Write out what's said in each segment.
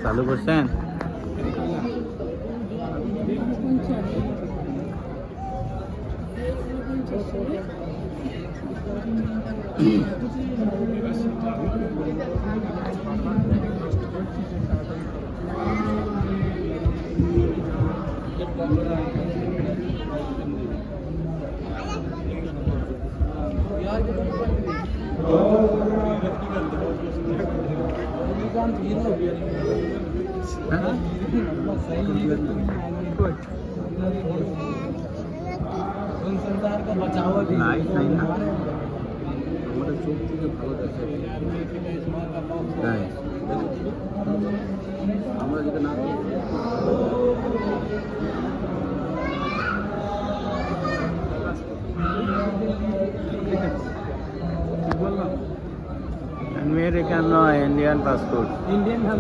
চালু করছেন? संसार का बचाव भी नहीं नहीं ना हमारे चोट থেকে ভালো দেখে তাই আমরা যেটা না अमेरिकन नয় इंडियन पासपोर्ट इंडियन हम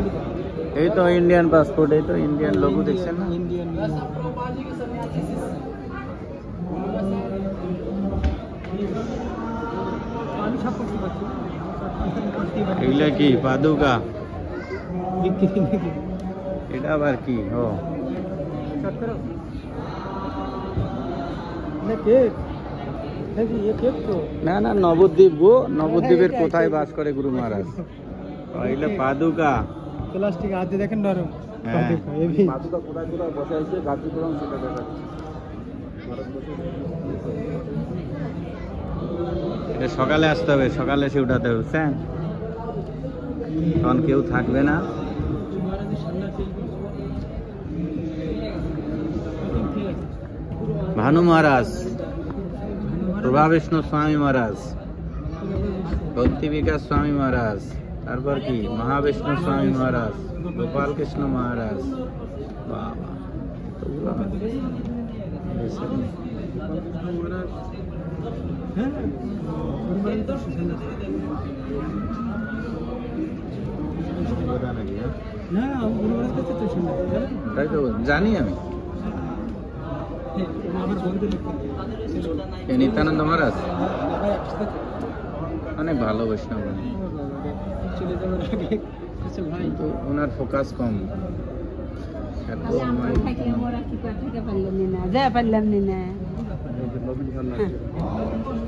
এই তো इंडियन पासपोर्ट এই তো इंडियन लोगो দেখছেন না इंडियन এগুলা কি পাদুকা এটা আবার কি ও না না নবদ্বীপ গো নবদ্বীপের কোথায় বাস করে গুরু মহারাজ এগুলা পাদুকা প্লাস্টিক হাতে দেখেন নরম পাদুকা কোথায় কোথায় বসে আছে কার্যক্রম সেটা দেখা এটা সকালে আসতে হবে সকালে এসে উঠাতে হবে বুঝছেন তখন কেউ থাকবে না भानु महाराज प्रभा विष्णु स्वामी महाराज भक्ति विकास स्वामी महाराज तारपर की महाविष्णु स्वामी महाराज गोपाल कृष्ण महाराज তাই তো জানি আমি নিত্যানন্দ মহারাজ অনেক ভালো বৈষ্ণব কিন্তু ওনার ফোকাস কম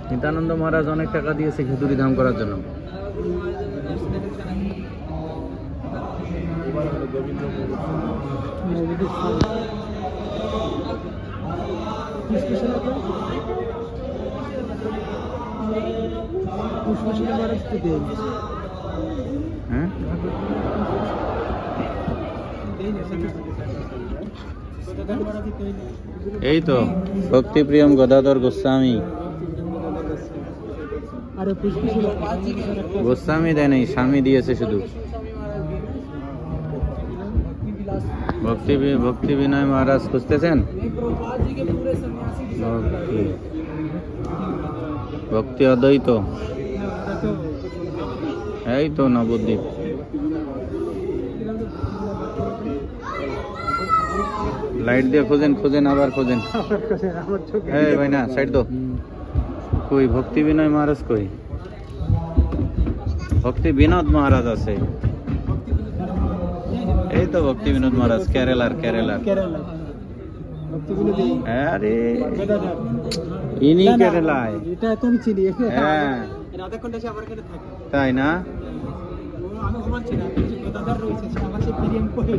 নিত্যানন্দ মহারাজ অনেক টাকা দিয়েছে খেতুরি ধাম করার জন্য এই তো ভক্তি প্রিয়ম গদাধর গোস্বামী গোস্বামী দেয় নাই স্বামী দিয়েছে শুধু ভক্তি বিনয় মহারাজ খুঁজতেছেন ভক্তি অদ্বৈত এই তো নবদ্বীপ লাইট দিয়ে খোঁজেন খোঁজেন আবার খোঁজেন এই ভাই না সাইড দো কই ভক্তি বিনয় মহারাজ কই ভক্তি বিনোদ মহারাজ আছে এই তো ভক্তি বিনোদ মহারাজ কেরালার আরে ইনি কেরালায় এটা তো আমি চিনি হ্যাঁ রাধাকুণ্ডে সে আমার কাছে থাকে তাই না আমি ঘুমাচ্ছি না দাদার রয়েছে আমার সে প্রিয়ম করে